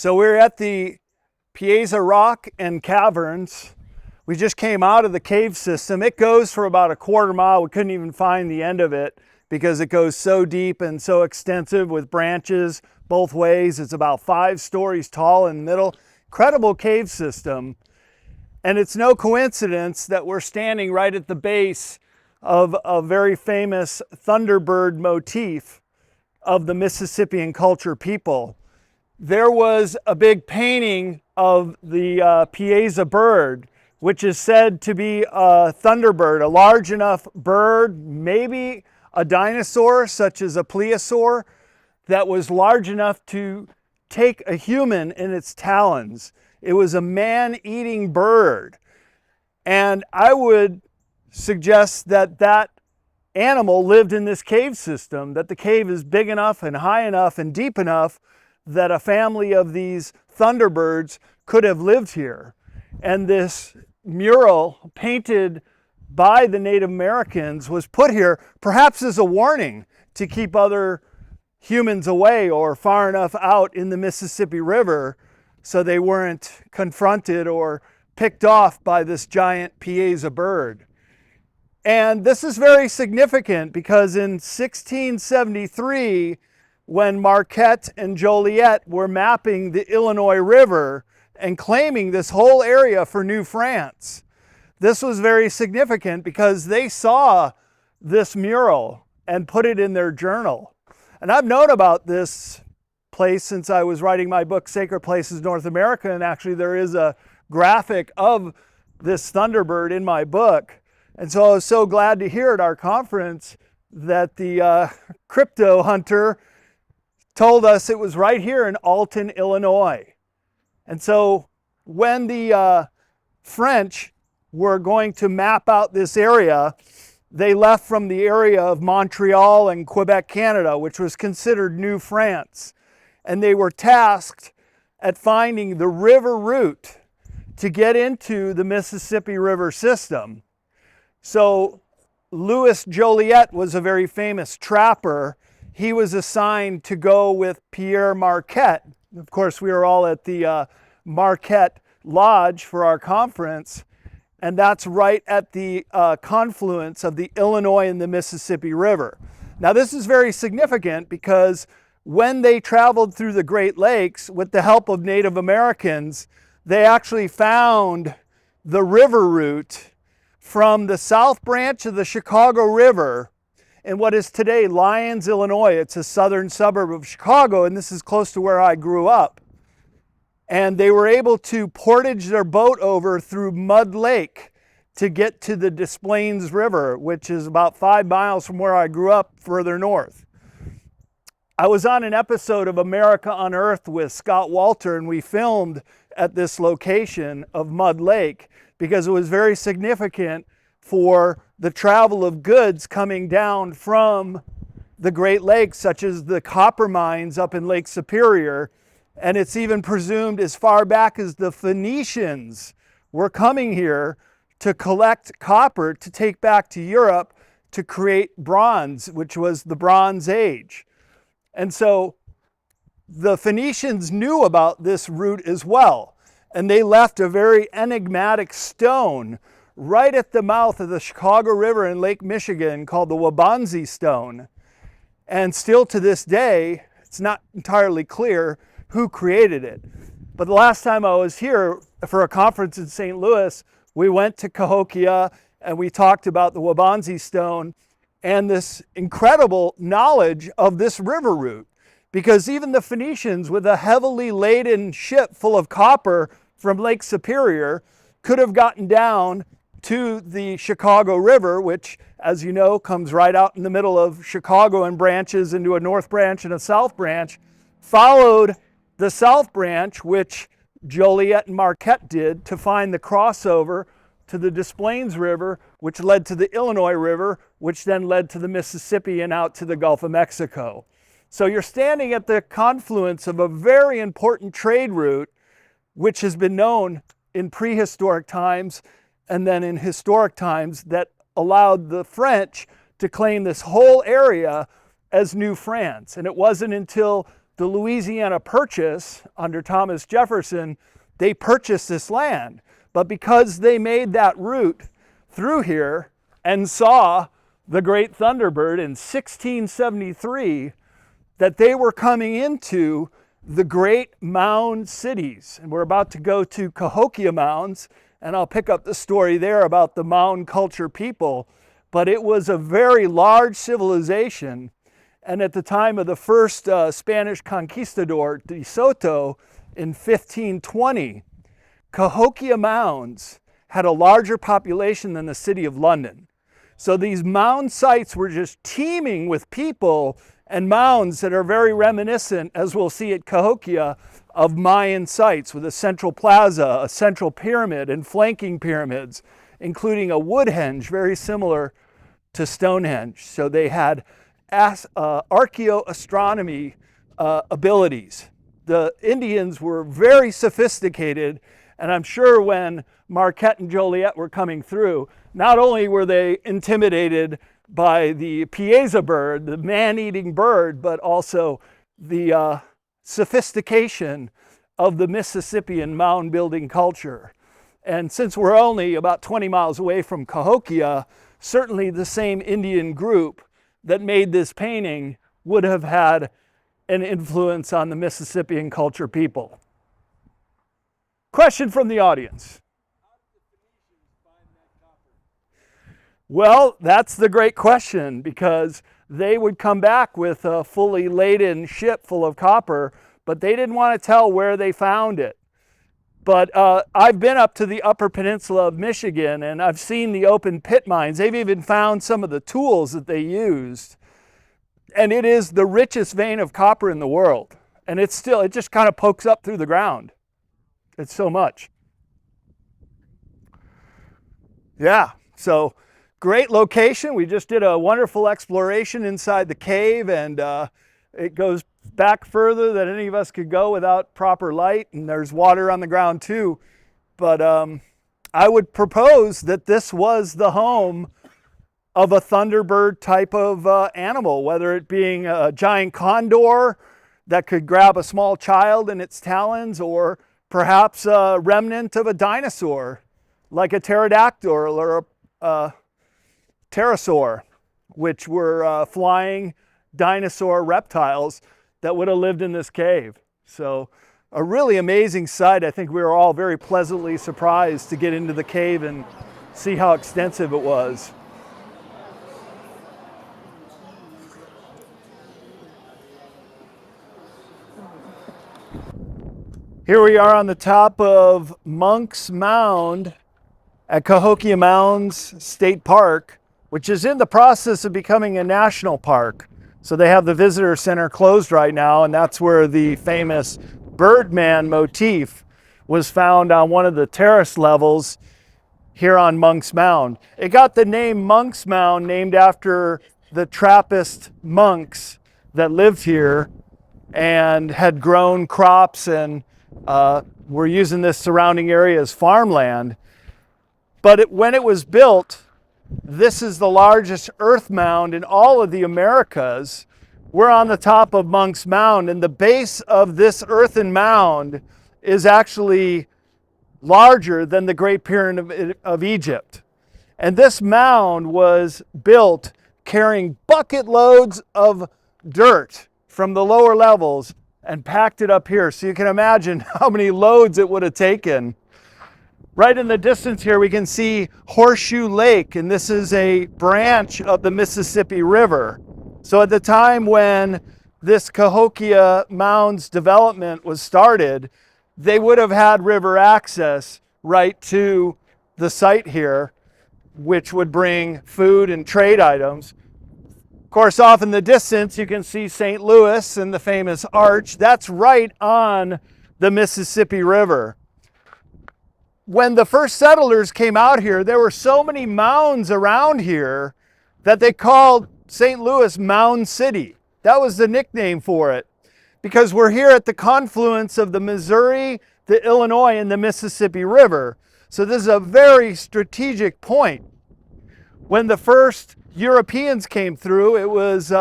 So we're at the Piasa Rock and Caverns. We just came out of the cave system. It goes for about a quarter mile. We couldn't even find the end of it because it goes so deep and so extensive with branches both ways. It's about 5 stories tall in the middle. Incredible cave system. And it's no coincidence that we're standing right at the base of a very famous Thunderbird motif of the Mississippian culture people. There was a big painting of the Piasa Bird, which is said to be a thunderbird, a large enough bird, maybe a dinosaur such as a plesiosaur, that was large enough to take a human in its talons. It was a man-eating bird. And I would suggest that that animal lived in this cave system, that the cave is big enough and high enough and deep enough that a family of these thunderbirds could have lived here. And this mural painted by the Native Americans was put here perhaps as a warning to keep other humans away or far enough out in the Mississippi River so they weren't confronted or picked off by this giant Piasa bird. And this is very significant because in 1673, when Marquette and Joliet were mapping the Illinois River and claiming this whole area for New France, this was very significant because they saw this mural and put it in their journal. And I've known about this place since I was writing my book, Sacred Places North America, and actually there is a graphic of this Thunderbird in my book. And so I was so glad to hear at our conference that the crypto hunter told us it was right here in Alton, Illinois. And so when the French were going to map out this area, they left from the area of Montreal and Quebec, Canada, which was considered New France. And they were tasked at finding the river route to get into the Mississippi River system. So Louis Joliet was a very famous trapper. He was assigned to go with Pierre Marquette. Of course, we were all at the Marquette Lodge for our conference, and that's right at the confluence of the Illinois and the Mississippi River. Now, this is very significant because when they traveled through the Great Lakes with the help of Native Americans, they actually found the river route from the south branch of the Chicago River in what is today Lyons, Illinois. It's a southern suburb of Chicago, and this is close to where I grew up. And they were able to portage their boat over through Mud Lake to get to the Des Plaines River, which is about 5 miles from where I grew up further north. I was on an episode of America Unearthed with Scott Walter, and we filmed at this location of Mud Lake because it was very significant for the travel of goods coming down from the Great Lakes, such as the copper mines up in Lake Superior. And it's even presumed as far back as the Phoenicians were coming here to collect copper to take back to Europe to create bronze, which was the Bronze Age. And so the Phoenicians knew about this route as well. And they left a very enigmatic stone right at the mouth of the Chicago River in Lake Michigan called the Wabansie Stone. And still to this day, it's not entirely clear who created it. But the last time I was here for a conference in St. Louis, we went to Cahokia and we talked about the Wabansie Stone and this incredible knowledge of this river route. Because even the Phoenicians, with a heavily laden ship full of copper from Lake Superior, could have gotten down to the Chicago River, which, as you know, comes right out in the middle of Chicago and branches into a north branch and a south branch, followed the south branch, which Joliet and Marquette did, to find the crossover to the Des Plaines River, which led to the Illinois River, which then led to the Mississippi and out to the Gulf of Mexico. So you're standing at the confluence of a very important trade route, which has been known in prehistoric times and then in historic times, that allowed the French to claim this whole area as New France. And it wasn't until the Louisiana Purchase under Thomas Jefferson, they purchased this land. But because they made that route through here and saw the great Thunderbird in 1673, that they were coming into the great mound cities. And we're about to go to Cahokia Mounds, and I'll pick up the story there about the mound culture people. But it was a very large civilization. And at the time of the first Spanish conquistador, De Soto, in 1520, Cahokia Mounds had a larger population than the city of London. So these mound sites were just teeming with people and mounds that are very reminiscent, as we'll see at Cahokia, of Mayan sites with a central plaza, a central pyramid, and flanking pyramids, including a woodhenge very similar to Stonehenge. So they had archaeoastronomy abilities. The Indians were very sophisticated, and I'm sure when Marquette and Joliet were coming through, not only were they intimidated by the Piasa bird, the man-eating bird, but also the sophistication of the Mississippian mound-building culture. And since we're only about 20 miles away from Cahokia, certainly the same Indian group that made this painting would have had an influence on the Mississippian culture people. Question from the audience. Well, that's the great question, because they would come back with a fully laden ship full of copper, but they didn't want to tell where they found it. But I've been up to the Upper Peninsula of Michigan, and I've seen the open pit mines. They've even found some of the tools that they used. And it is the richest vein of copper in the world. And it just kind of pokes up through the ground. It's so much. Yeah, so great location. We just did a wonderful exploration inside the cave, and it goes back further than any of us could go without proper light, and there's water on the ground too. But I would propose that this was the home of a Thunderbird type of animal, whether it being a giant condor that could grab a small child in its talons, or perhaps a remnant of a dinosaur like a pterodactyl or a pterosaur, which were flying dinosaur reptiles that would have lived in this cave. So a really amazing sight. I think we were all very pleasantly surprised to get into the cave and see how extensive it was. Here we are on the top of Monk's Mound at Cahokia Mounds State Park, which is in the process of becoming a national park. So they have the visitor center closed right now, and that's where the famous Birdman motif was found on one of the terrace levels here on Monk's Mound. It got the name Monk's Mound named after the Trappist monks that lived here and had grown crops and were using this surrounding area as farmland. But when it was built, this is the largest earth mound in all of the Americas. We're on the top of Monk's Mound, and the base of this earthen mound is actually larger than the Great Pyramid of Egypt. And this mound was built carrying bucket loads of dirt from the lower levels and packed it up here. So you can imagine how many loads it would have taken. Right in the distance here, we can see Horseshoe Lake, and this is a branch of the Mississippi River. So at the time when this Cahokia Mounds development was started, they would have had river access right to the site here, which would bring food and trade items. Of course, off in the distance, you can see St. Louis and the famous arch. That's right on the Mississippi River. When the first settlers came out here, there were so many mounds around here that they called St. Louis Mound City. That was the nickname for it, because we're here at the confluence of the Missouri, the Illinois, and the Mississippi River. So this is a very strategic point. When the first Europeans came through, it was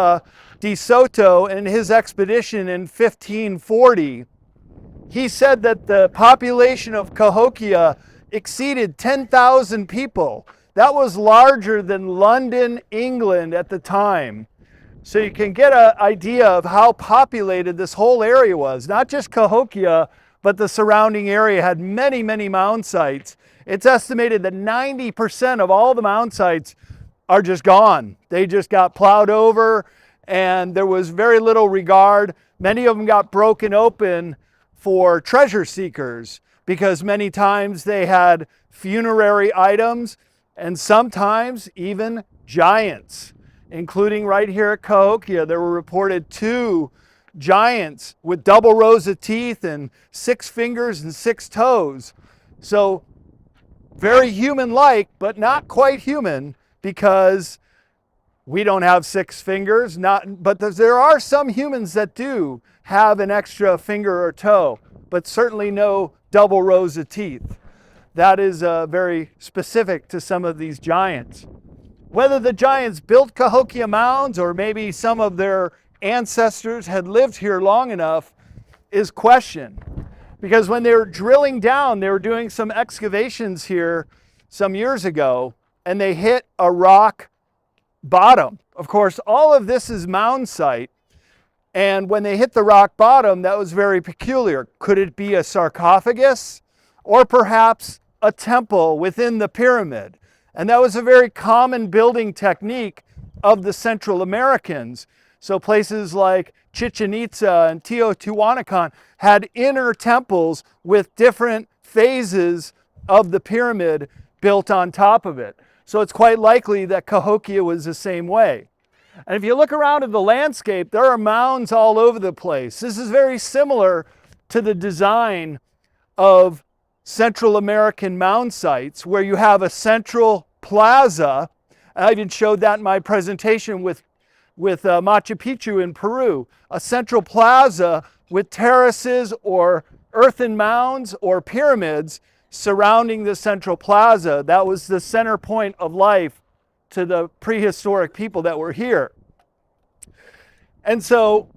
De Soto in his expedition in 1540, he said that the population of Cahokia exceeded 10,000 people. That was larger than London, England at the time. So you can get an idea of how populated this whole area was. Not just Cahokia, but the surrounding area had many, many mound sites. It's estimated that 90% of all the mound sites are just gone. They just got plowed over, and there was very little regard. Many of them got broken open for treasure seekers because many times they had funerary items and sometimes even giants, including right here at Cahokia. There were reported 2 giants with double rows of teeth and 6 fingers and 6 toes. So very human-like, but not quite human, because we don't have 6 fingers. But there are some humans that do have an extra finger or toe, but certainly no double rows of teeth. That is very specific to some of these giants. Whether the giants built Cahokia Mounds or maybe some of their ancestors had lived here long enough is questioned. Because when they were drilling down, they were doing some excavations here some years ago, and they hit a rock bottom. Of course, all of this is mound site, and when they hit the rock bottom, that was very peculiar. Could it be a sarcophagus or perhaps a temple within the pyramid? And that was a very common building technique of the Central Americans. So places like Chichen Itza and Teotihuacan had inner temples with different phases of the pyramid built on top of it. So it's quite likely that Cahokia was the same way. And if you look around at the landscape, there are mounds all over the place. This is very similar to the design of Central American mound sites, where you have a central plaza. I even showed that in my presentation with Machu Picchu in Peru. A central plaza with terraces or earthen mounds or pyramids surrounding the central plaza. That was the center point of life to the prehistoric people that were here. And so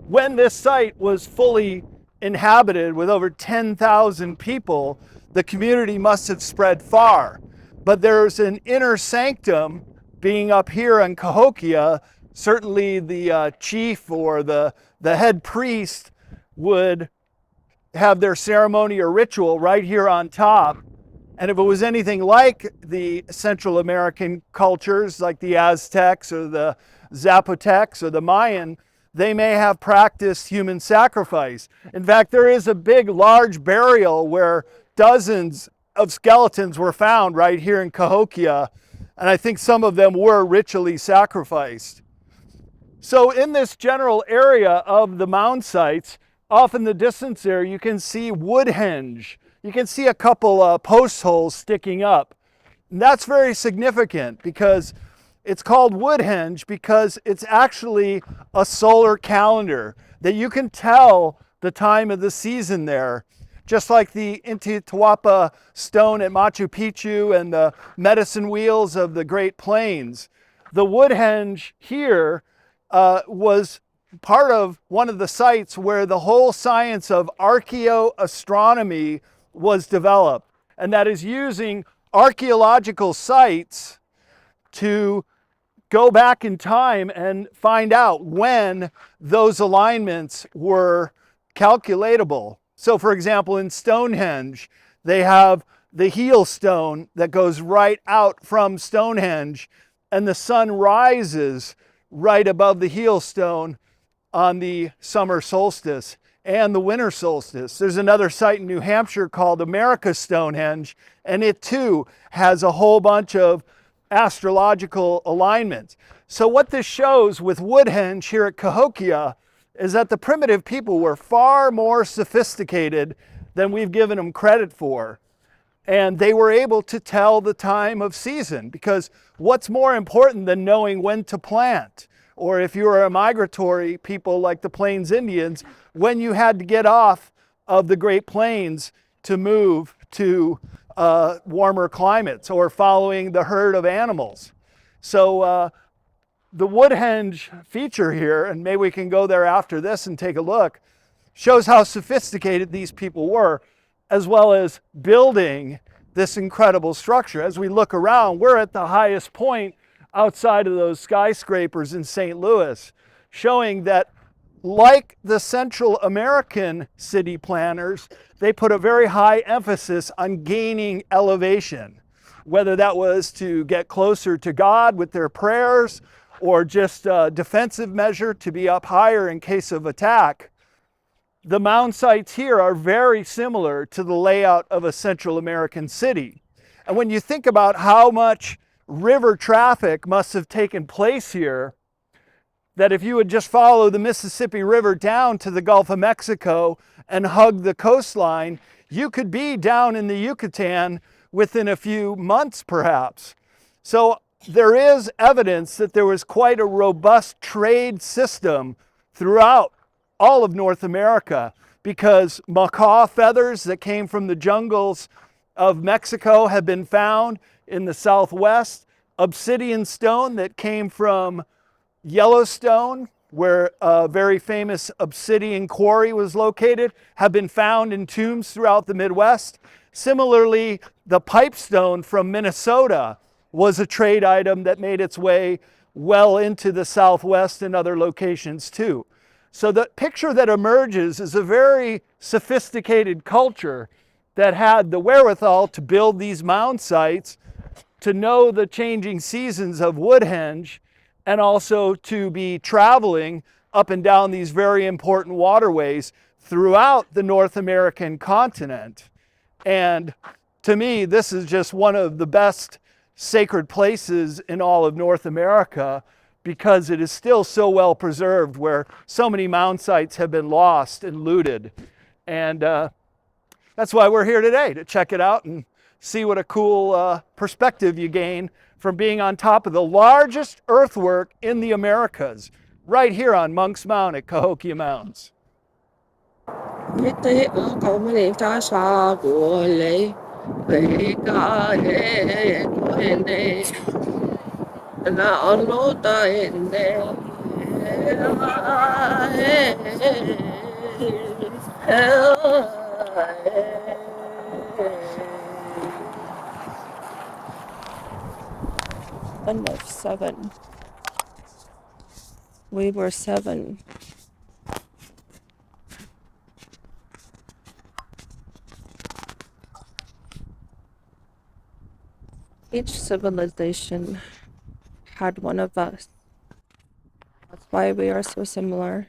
when this site was fully inhabited with over 10,000 people, the community must have spread far. But there's an inner sanctum being up here in Cahokia. Certainly the chief or the head priest would have their ceremony or ritual right here on top. And if it was anything like the Central American cultures, like the Aztecs or the Zapotecs or the Mayan, they may have practiced human sacrifice. In fact, there is a big, large burial where dozens of skeletons were found right here in Cahokia, and I think some of them were ritually sacrificed. So in this general area of the mound sites, off in the distance there, you can see woodhenge. You can see a couple post holes sticking up. And that's very significant because it's called woodhenge because it's actually a solar calendar that you can tell the time of the season there. Just like the Intihuatana stone at Machu Picchu and the medicine wheels of the Great Plains. The woodhenge here was part of one of the sites where the whole science of archaeoastronomy was developed, and that is using archaeological sites to go back in time and find out when those alignments were calculatable. So for example, in Stonehenge, they have the heel stone that goes right out from Stonehenge, and the sun rises right above the heel stone on the summer solstice and the winter solstice. There's another site in New Hampshire called America Stonehenge, and it too has a whole bunch of astrological alignments. So what this shows with woodhenge here at Cahokia is that the primitive people were far more sophisticated than we've given them credit for. And they were able to tell the time of season, because what's more important than knowing when to plant? Or if you were a migratory people like the Plains Indians, when you had to get off of the Great Plains to move to warmer climates or following the herd of animals. So the Woodhenge feature here, and maybe we can go there after this and take a look, shows how sophisticated these people were, as well as building this incredible structure. As we look around, we're at the highest point outside of those skyscrapers in St. Louis, showing that like the Central American city planners, they put a very high emphasis on gaining elevation, whether that was to get closer to God with their prayers or just a defensive measure to be up higher in case of attack. The mound sites here are very similar to the layout of a Central American city. And when you think about how much river traffic must have taken place here, that if you would just follow the Mississippi River down to the Gulf of Mexico and hug the coastline, you could be down in the Yucatan within a few months perhaps. So there is evidence that there was quite a robust trade system throughout all of North America, because macaw feathers that came from the jungles of Mexico have been found in the Southwest. Obsidian stone that came from Yellowstone, where a very famous obsidian quarry was located, have been found in tombs throughout the Midwest. Similarly, the pipestone from Minnesota was a trade item that made its way well into the Southwest and other locations too. So the picture that emerges is a very sophisticated culture that had the wherewithal to build these mound sites, to know the changing seasons of Woodhenge, and also to be traveling up and down these very important waterways throughout the North American continent. And to me, this is just one of the best sacred places in all of North America, because it is still so well preserved, where so many mound sites have been lost and looted. And that's why we're here today, to check it out and see what a cool perspective you gain from being on top of the largest earthwork in the Americas, right here on Monk's Mound at Cahokia Mounds. One of 7. We were 7. Each civilization had one of us. That's why we are so similar.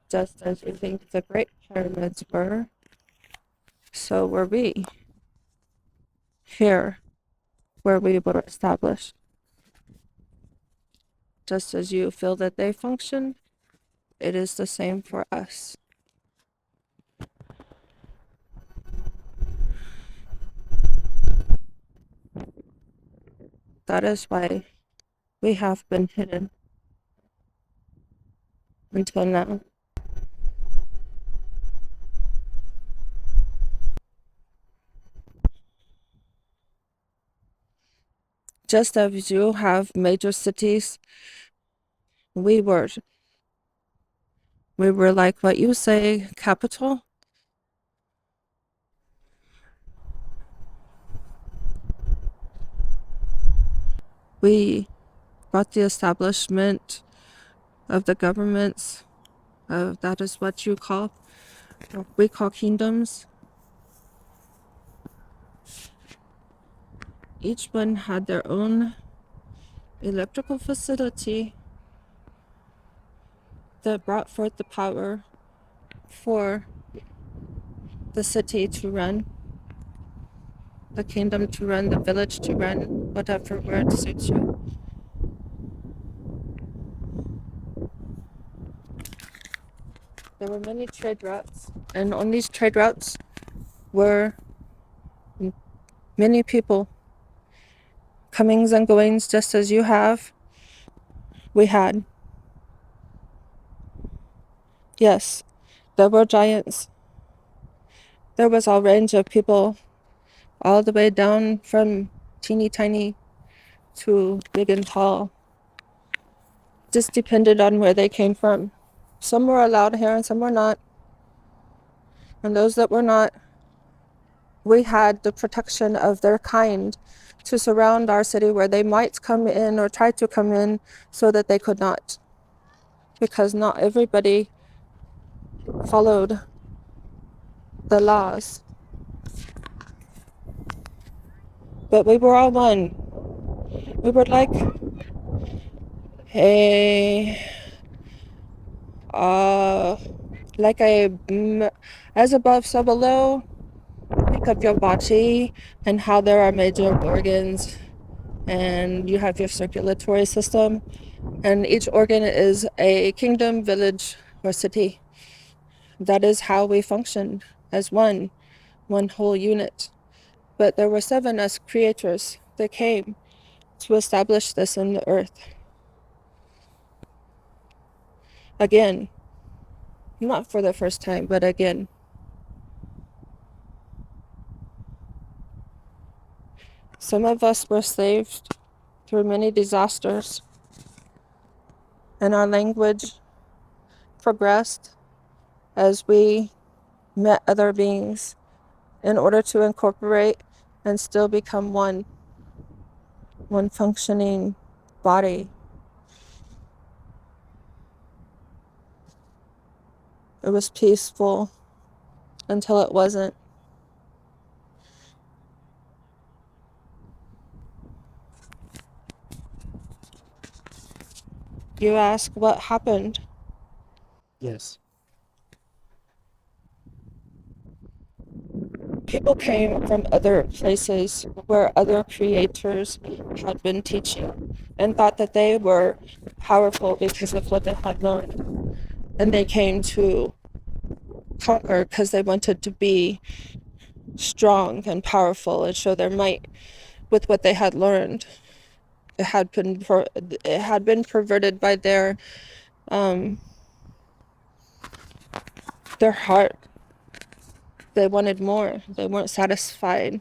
Just as you think the Great Pyramids were, so were we. Here, where we were established. Just as you feel that they function, it is the same for us. That is why we have been hidden until now. Just as you have major cities, we were like what you say, capital. We brought the establishment of the governments, that is what you call, we call kingdoms. Each one had their own electrical facility that brought forth the power for the city to run, the kingdom to run, the village to run, whatever word suits you. There were many trade routes, and on these trade routes were many people, comings and goings, just as you have, we had. Yes, there were giants. There was all range of people, all the way down from teeny tiny to big and tall. Just depended on where they came from. Some were allowed here and some were not. And those that were not, we had the protection of their kind to surround our city where they might come in or try to come in so that they could not. Because not everybody followed the laws. But we were all one. We were like a as above so below. Think of your body and how there are major organs, and you have your circulatory system, and each organ is a kingdom, village, or city. That is how we functioned as one whole unit. But there were 7 as creators that came to establish this in the earth. Again, not for the first time, but again. Some of us were saved through many disasters, and our language progressed as we met other beings in order to incorporate and still become one functioning body. It was peaceful until it wasn't. You ask what happened. Yes. People came from other places where other creators had been teaching and thought that they were powerful because of what they had learned. And they came to conquer because they wanted to be strong and powerful and show their might with what they had learned. It had been perverted by their heart. They wanted more. They weren't satisfied.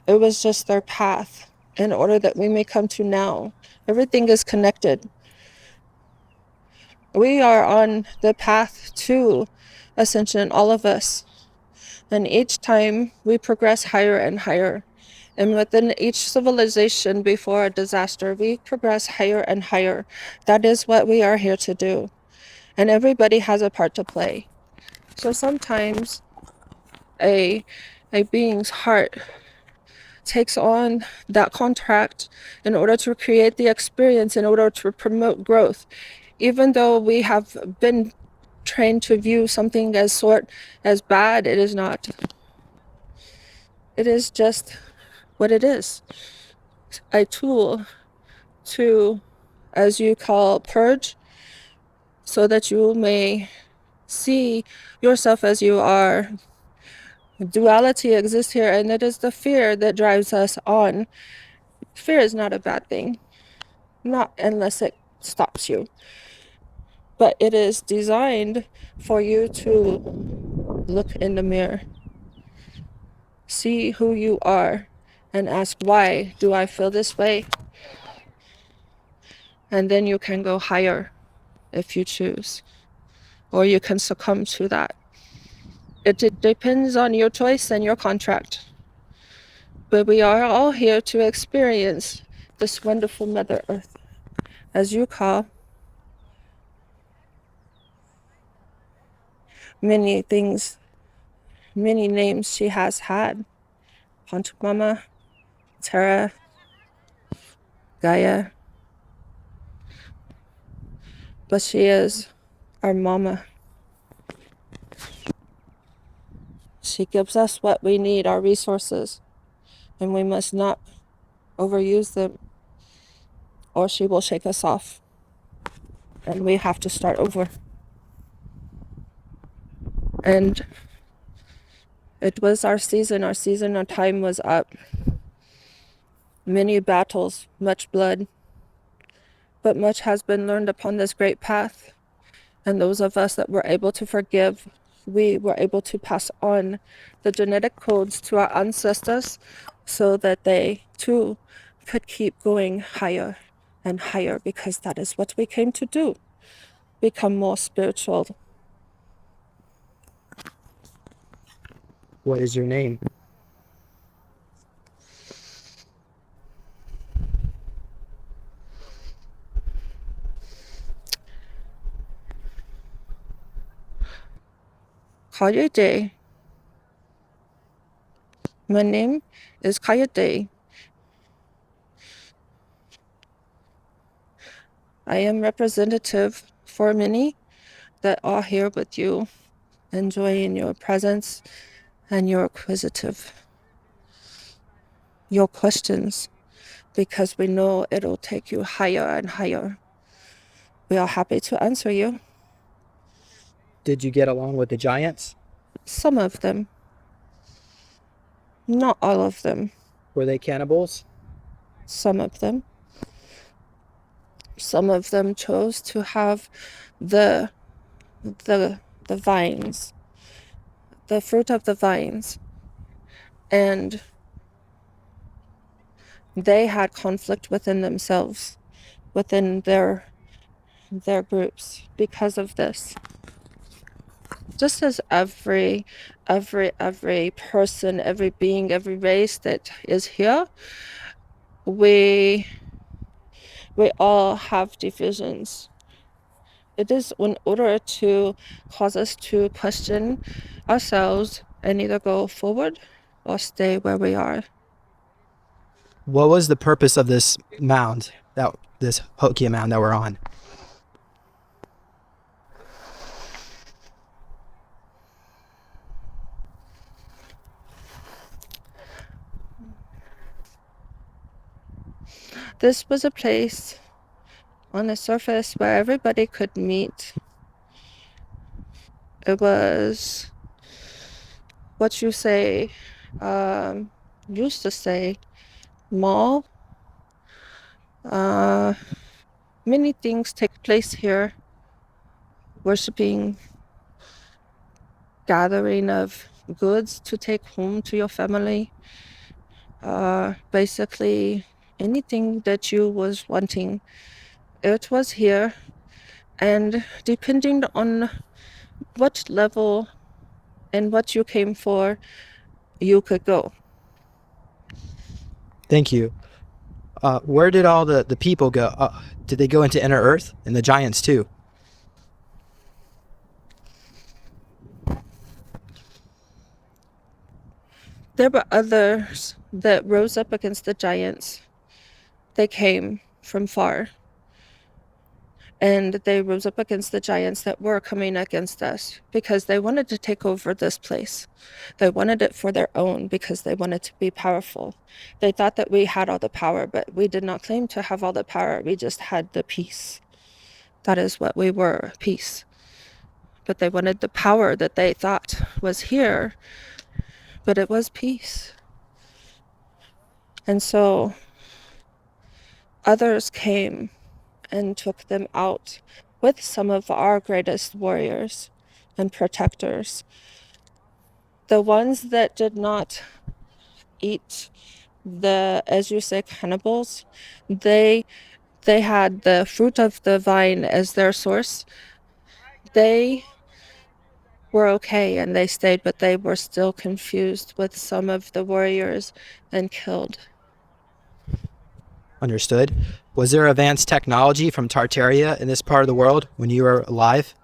It was just their path in order that we may come to now. Everything is connected. We are on the path to ascension, all of us. And each time we progress higher and higher. And within each civilization before a disaster, we progress higher and higher. That is what we are here to do. And everybody has a part to play. So sometimes a being's heart takes on that contract in order to create the experience, in order to promote growth. Even though we have been trained to view something as bad, it is not. It is just what it is. A tool to, as you call, purge, so that you may see yourself as you are. Duality exists here, and it is the fear that drives us on. Fear is not a bad thing, not unless it stops you. But it is designed for you to look in the mirror, see who you are, and ask, why do I feel this way? And then you can go higher if you choose, or you can succumb to that. It depends on your choice and your contract. But we are all here to experience this wonderful Mother Earth, as you call. Many things, many names she has had. Haunted Mama, Terra, Gaia. But she is our mama. She gives us what we need, our resources, and we must not overuse them, or she will shake us off, and we have to start over. And it was our season, our time was up. Many battles, much blood, but much has been learned upon this great path. And those of us that were able to forgive we were able to pass on the genetic codes to our ancestors so that they too could keep going higher and higher, because that is what we came to do, become more spiritual. What is your name? Kayode. My name is Kayode. I am representative for many that are here with you, enjoying your presence and your your questions, because we know it'll take you higher and higher. We are happy to answer you. Did you get along with the giants? Some of them. Not all of them. Were they cannibals? Some of them. Some of them chose to have the vines, the fruit of the vines, and they had conflict within themselves, within their groups, because of this. Just as every person, every being, every race that is here, we all have divisions. It is in order to cause us to question ourselves and either go forward or stay where we are. What was the purpose of this mound, this Cahokia Mound that we're on? This was a place on the surface where everybody could meet. It was what you say, used to say, mall. Many things take place here. Worshipping, gathering of goods to take home to your family. Basically, anything that you was wanting, it was here. And depending on what level and what you came for, you could go. Thank you. Where did all the people go? Did they go into Inner Earth? And the giants too? There were others that rose up against the giants. They came from far. And they rose up against the giants that were coming against us because they wanted to take over this place. They wanted it for their own because they wanted to be powerful. They thought that we had all the power, but we did not claim to have all the power. We just had the peace. That is what we were, peace. But they wanted the power that they thought was here, but it was peace. And so others came and took them out with some of our greatest warriors and protectors. The ones that did not eat as you say, cannibals, they had the fruit of the vine as their source. They were okay and they stayed, but they were still confused with some of the warriors and killed. Understood. Was there advanced technology from Tartaria in this part of the world when you were alive?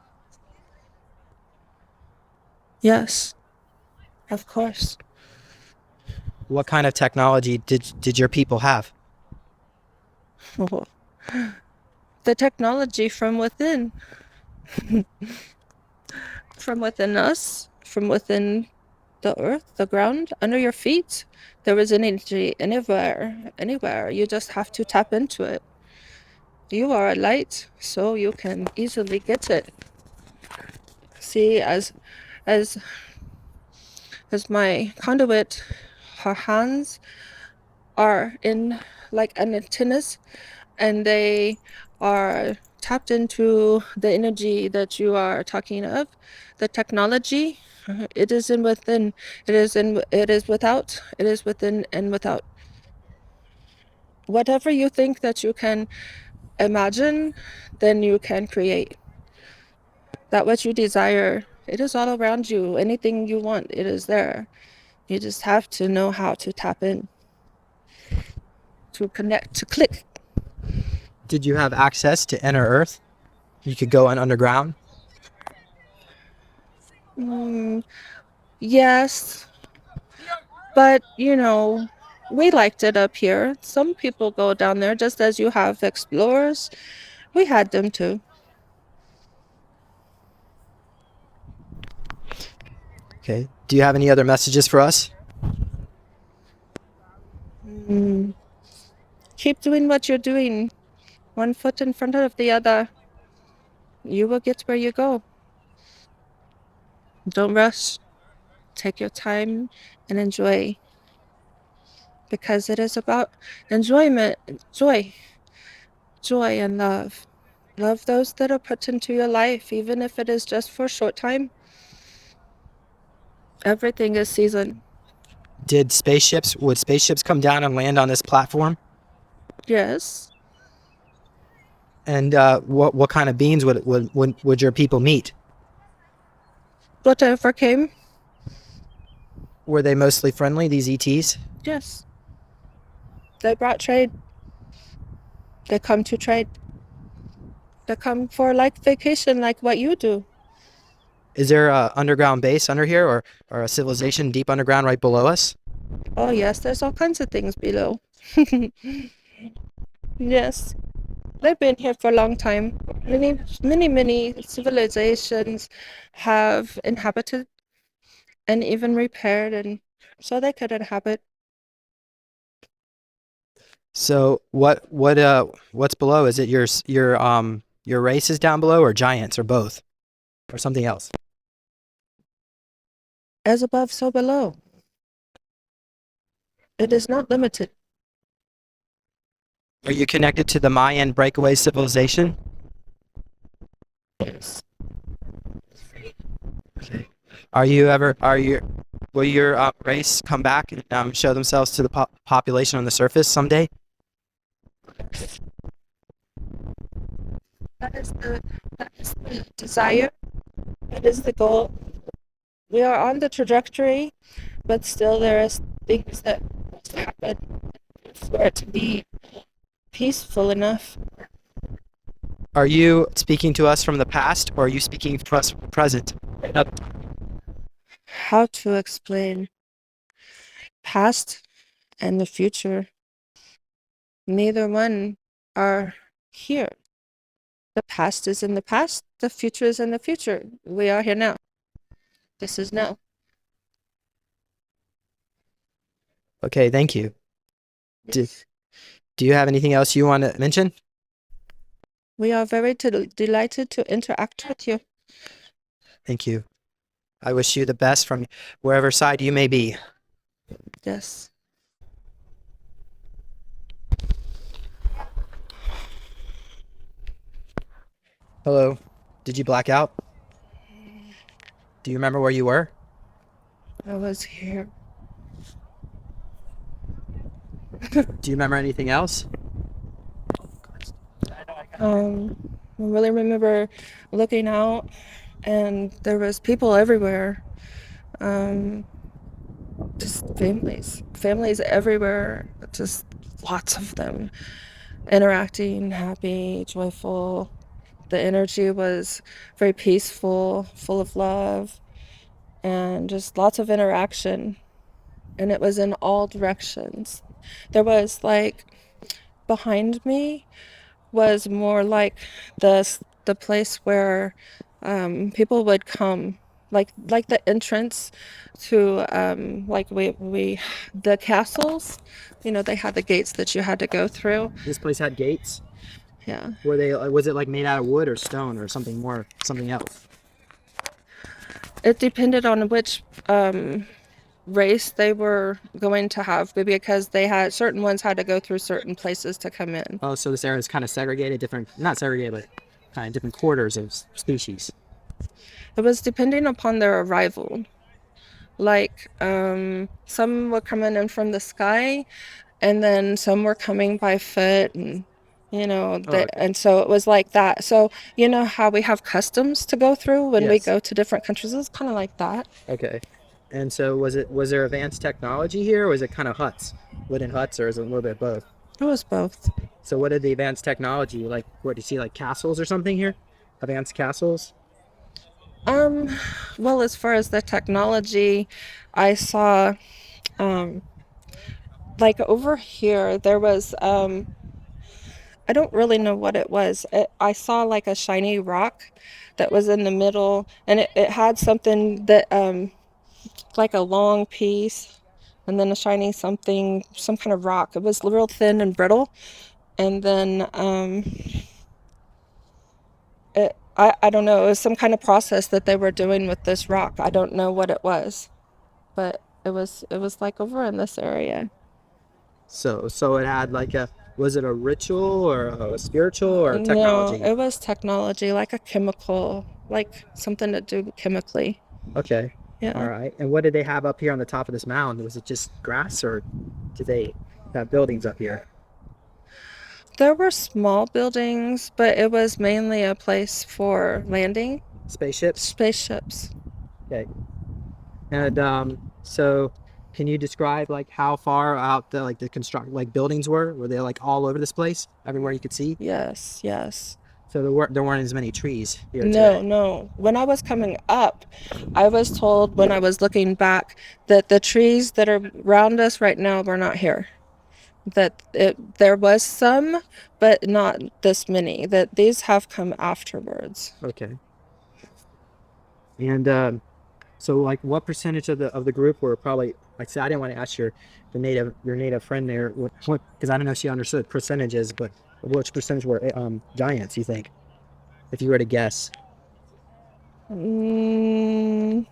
Yes, of course. What kind of technology did your people have? Oh, the technology from within. From within us, from within the earth, the ground, under your feet. There is energy anywhere. You just have to tap into it. You are a light, so you can easily get it. See, as my conduit, her hands are in like antennas, and they are tapped into the energy that you are talking of, the technology. It is in within, it is without, it is within and without. Whatever you think that you can imagine, then you can create. That what you desire, it is all around you. Anything you want, it is there. You just have to know how to tap in, to connect, to click. Did you have access to inner Earth? You could go underground. Yes, but we liked it up here. Some people go down there just as you have explorers. We had them too. Okay. Do you have any other messages for us? Keep doing what you're doing, one foot in front of the other. You will get where you go. Don't rush. Take your time and enjoy, because it is about enjoyment, joy and love. Love those that are put into your life, even if it is just for a short time. Everything is season. Would spaceships come down and land on this platform? Yes. And what kind of beings would your people meet? Whatever came. Were they mostly friendly, these ETs? Yes. They brought trade. They come to trade. They come for vacation, like what you do. Is there a underground base under here, or a civilization deep underground right below us? Oh yes, there's all kinds of things below. Yes. They've been here for a long time. Many civilizations have inhabited and even repaired, and so they could inhabit. So what's below? Is it your race is down below, or giants, or both, or something else? As above, so below. It is not limited. Are you connected to the Mayan breakaway civilization? Yes. Okay. Will your race come back and show themselves to the population on the surface someday? That is the desire. That is the goal. We are on the trajectory, but still there is things that must happen for it to be peaceful enough. Are you speaking to us from the past, or are you speaking to us from the present? How to explain past and the future? Neither one are here. The past is in the past, the future is in the future. We are here now. This is now. Okay, thank you. Do you have anything else you want to mention? We are very delighted to interact with you. Thank you. I wish you the best from wherever side you may be. Yes. Hello. Did you black out? Do you remember where you were? I was here. Do you remember anything else? I really remember looking out, and there was people everywhere. Just families everywhere, just lots of them, interacting, happy, joyful. The energy was very peaceful, full of love, and just lots of interaction. And it was in all directions. There was behind me was more like the place where people would come, like the entrance to we the castles. They had the gates that you had to go through. This place had gates? Yeah. Were they? Was it made out of wood or stone or something else? It depended on which race they were going to have, because they had certain ones had to go through certain places to come in. Oh, so this area is kind of segregated, not segregated, but kind of different quarters of species? It was depending upon their arrival. Like, some were coming in from the sky, and then some were coming by foot, and Okay. and so it was like that. So you know how we have customs to go through when we Yes. go to different countries? It's kind of like that. Okay. And so was there advanced technology here, or was it kind of huts, wooden huts, or is it a little bit of both? It was both. So what did the advanced technology, like, what do you see, like castles or something here? Advanced castles? Um, well, as far as the technology, I saw, um, like over here, there was, I don't really know what it was. I saw like a shiny rock that was in the middle, and it had something that, like a long piece, and then a shiny something, some kind of rock. It was real thin and brittle, and then, I don't know, it was some kind of process that they were doing with this rock. I don't know what it was, but it was like over in this area. So it had like was it a ritual or a spiritual or No, technology? it was technology, like a chemical, like something to do chemically. Okay. Yeah. All right. And what did they have up here on the top of this mound? Was it just grass, or did they have buildings up here? There were small buildings, but it was mainly a place for landing Spaceships? spaceships. Okay. And so can you describe like how far out the construct like buildings were? Were they like all over this place? Everywhere you could see? Yes, yes. So there weren't as many trees here No, today. no. When I was coming up, I was told when I was looking back that the trees that are around us right now were not here. That there was some, but not this many. That these have come afterwards. Okay. And so like what percentage of the group were probably, like I said, I didn't want to ask your native friend there what because I don't know if she understood percentages, but which percentage were giants, you think, if you were to guess? Mm,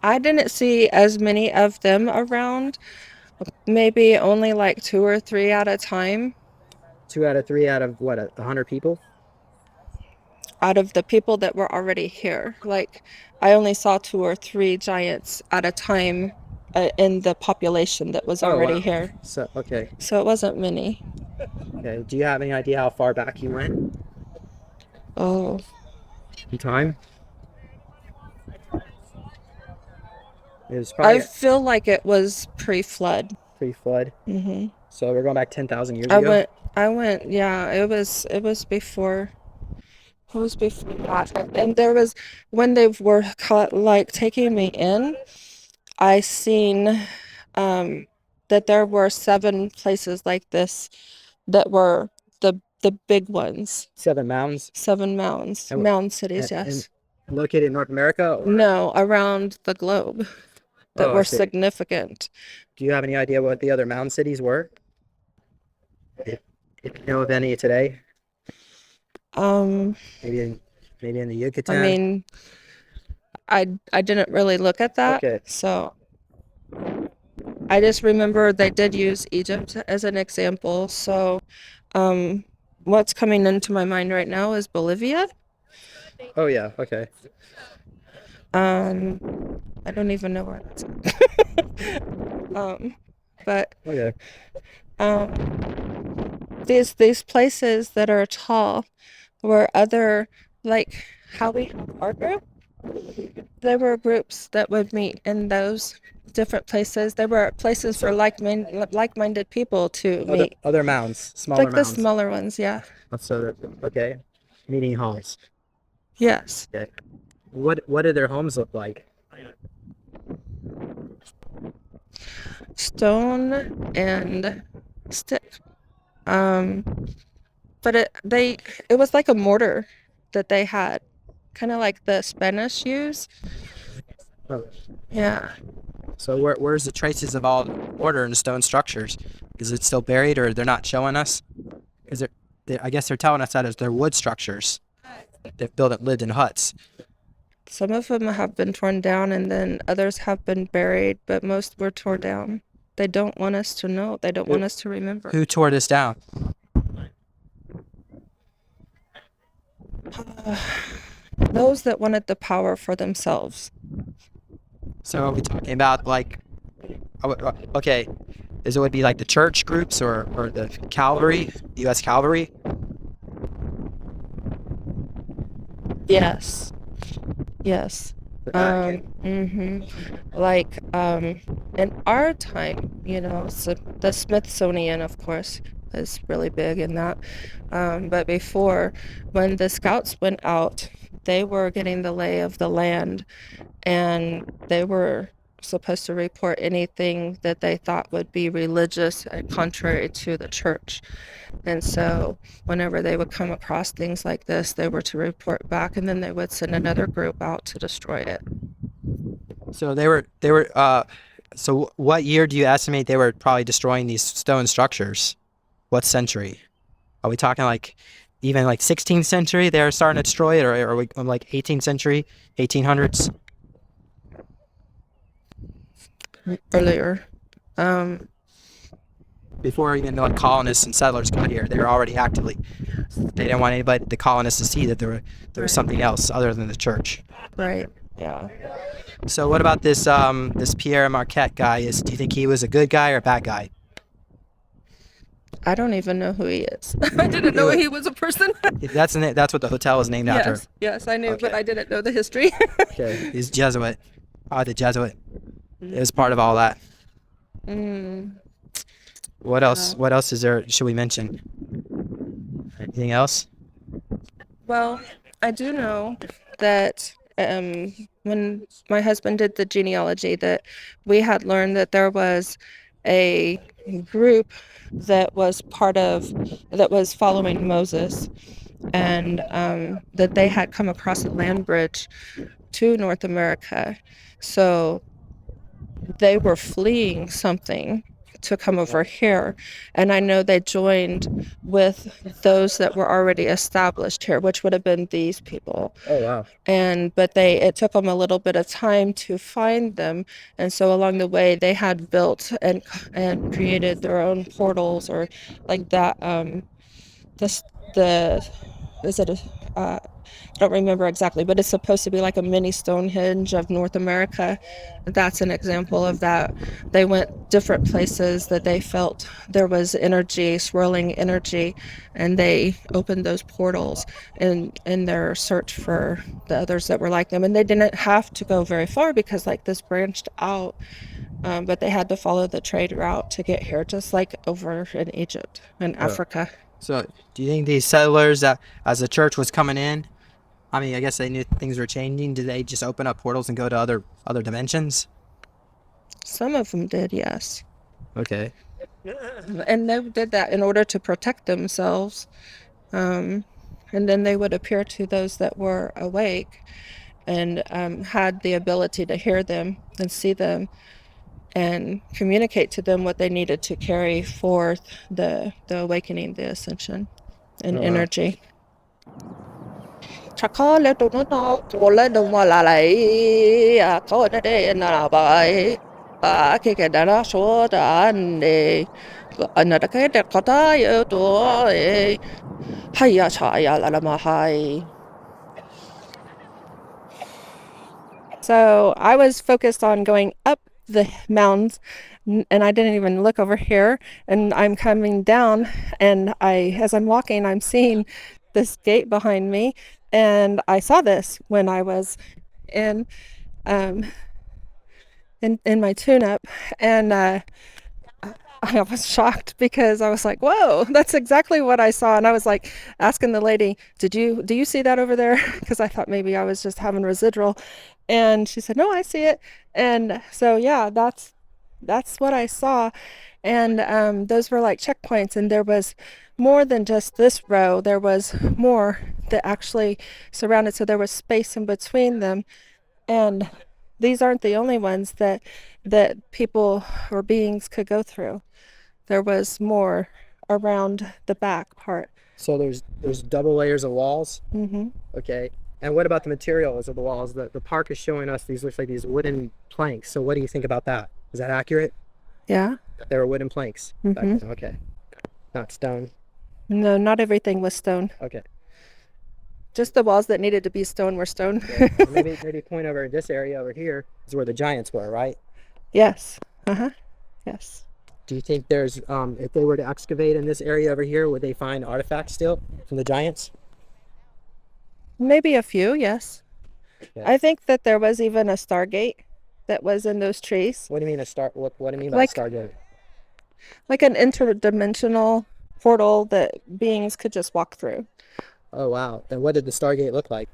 I didn't see as many of them around. Maybe only like two or three at a time. 2 out of 3 out of what, 100 people? Out of the people that were already here. Like, I only saw two or three giants at a time, in the population that was Oh, already wow. here. So okay. So it wasn't many. Okay. Do you have any idea how far back you went Oh, in time? It was I probably feel like it was pre-flood. pre-flood. Hmm. So we're going back 10,000 years I ago. went, I went, yeah, it was before. It was before that. And there was, when they were caught, like taking me in, I seen, that there were 7 places like this that were the big ones. 7 mounds. 7 mounds, And, mound cities, and yes. located in North America, or? No, around the globe that Oh, I were see. significant. Do you have any idea what the other mound cities were? If, if you know of any today, Um, maybe in the I Yucatan. mean, I didn't really look at that, Okay. so I just remember they did use Egypt as an example. So, um, what's coming into my mind right now is Bolivia. Oh yeah. Okay. I don't even know where that's um, but Okay. these places that are tall were other, like how we have our group. There were groups that would meet in those different places. There were places for like-minded people to meet, Other mounds, smaller like the mounds. smaller ones. Yeah. So okay. Meeting halls. Yes. Okay. What did their homes look like? Stone and stick. Um, but it was like a mortar that they had, kind of like the Spanish use. Oh, Yeah. so where's the traces of all order in stone structures? Is it still buried, or they're not showing us? Is it? I guess they're telling us that they're wood structures. They've lived in huts. Some of them have been torn down, and then others have been buried, but most were torn down. They don't want us to know. They don't want us to remember. Who tore this down? Those that wanted the power for themselves. So are we talking about like, okay, is it would be like the church groups or the cavalry, U.S. cavalry? Yes. Yes. Okay. Like in our time, so the Smithsonian, of course, is really big in that. But before, when the scouts went out, they were getting the lay of the land, and they were supposed to report anything that they thought would be religious and contrary to the church. And so whenever they would come across things like this, they were to report back, and then they would send another group out to destroy it. So so what year do you estimate they were probably destroying these stone structures? What century? Are we talking like even like 16th century they were starting to destroy it, or are we like 18th century, 1800s? Earlier. Before even like colonists and settlers got here, they were already actively. They didn't want anybody, the colonists, to see that there was something else other than the church. Right. Yeah. So what about this Pierre Marquette guy? Do you think he was a good guy or a bad guy? I don't even know who he is. I didn't know he was a person. That's what the hotel is named after. Yes, I knew, but Okay. I didn't know the history. Okay. He's Jesuit. The Jesuit. It was part of all that. What else? What else is there? Should we mention? Anything else? Well, I do know that when my husband did the genealogy, that we had learned that there was a group that was following Moses, and that they had come across a land bridge to North America. So they were fleeing something to come over here, and I know they joined with those that were already established here, which would have been these people. Oh wow. But it took them a little bit of time to find them, and so along the way they had built and created their own portals, or like that. Is it I don't remember exactly, but it's supposed to be like a mini Stonehenge of North America. That's an example of that. They went different places that they felt there was energy, swirling energy, and they opened those portals in their search for the others that were like them. And they didn't have to go very far, because like this branched out, but they had to follow the trade route to get here, just like over in Egypt and Africa. So do you think these settlers, that as the church was coming in, I mean, I guess they knew things were changing. Did they just open up portals and go to other dimensions? Some of them did, yes. Okay. And they did that in order to protect themselves. And then they would appear to those that were awake and had the ability to hear them and see them and communicate to them what they needed to carry forth the awakening, the ascension, and energy. Chakale to no wala no wala lai a ko na de na bai a ke da so da ne ana da ke da kata yo to e haya cha ya la ma hai. So I was focused on going up the mounds, and I didn't even look over here, and I'm coming down, and as I'm walking, I'm seeing this gate behind me, and I saw this when I was in my tune-up, and I was shocked, because I was like, whoa, that's exactly what I saw. And I was like asking the lady, do you see that over there? Because I thought maybe I was just having residual. And she said, no, I see it. And so, yeah, that's what I saw. And those were like checkpoints. And there was more than just this row. There was more that actually surrounded. So there was space in between them. And these aren't the only ones that people or beings could go through. There was more around the back part. So there's double layers of walls. Mm-hmm. Okay. And what about the materials of the walls? The park is showing us these looks like these wooden planks. So what do you think about that? Is that accurate? Yeah. There were wooden planks. Mm-hmm. Okay. Not stone. No, not everything was stone. Okay. Just the walls that needed to be stone were stone. Maybe point over this area over here is where the giants were, right? Yes. Yes. Do you think there's if they were to excavate in this area over here, would they find artifacts still from the giants? Maybe a few, yes. Yeah. I think that there was even a Stargate that was in those trees. What do you mean what do you mean by Like- Stargate? Like an interdimensional portal that beings could just walk through. Oh wow. Then what did the Stargate look like?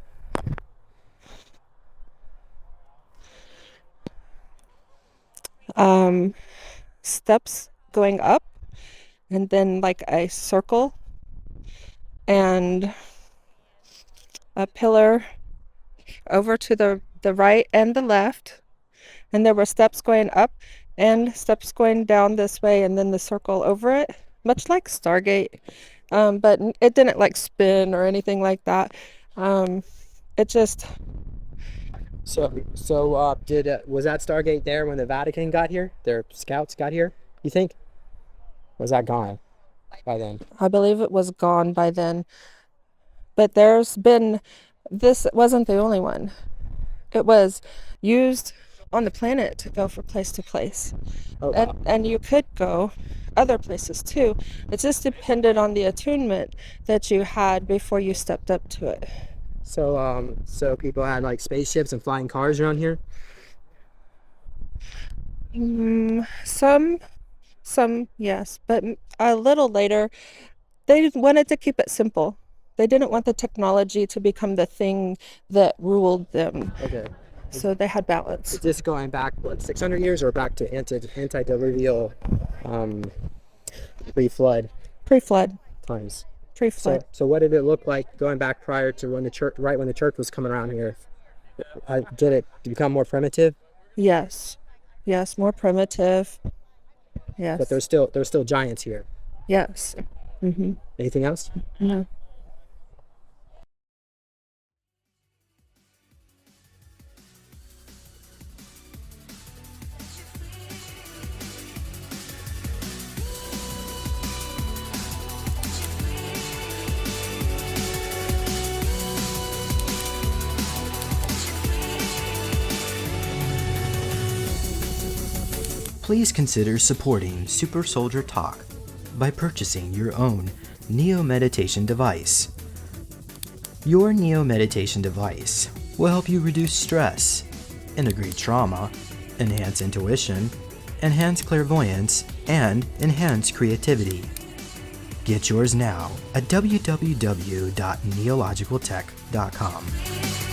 Steps going up, and then like a circle, and a pillar over to the right and the left, and there were steps going up and steps going down this way, and then the circle over it, much like Stargate, but it didn't like spin or anything like that. It just So was that Stargate there when the Vatican got here? Their scouts got here, you think? Was that gone by then? I believe it was gone by then. But this wasn't the only one. It was used on the planet to go from place to place. Oh, wow. And you could go other places too. It just depended on the attunement that you had before you stepped up to it. So people had like spaceships and flying cars around here? Some, yes. But a little later, they wanted to keep it simple. They didn't want the technology to become the thing that ruled them. Okay. So they had balance. Is this going back, what, 600 years or back to antediluvial pre-flood Pre-flood. times? Pre-flood. So what did it look like going back prior to when the church was coming around here? Did it become more primitive? Yes, more primitive. Yes. But there's still giants here. Yes. Anything else? No. Please consider supporting Super Soldier Talk by purchasing your own Neo Meditation device. Your Neo Meditation device will help you reduce stress, integrate trauma, enhance intuition, enhance clairvoyance, and enhance creativity. Get yours now at www.neologicaltech.com.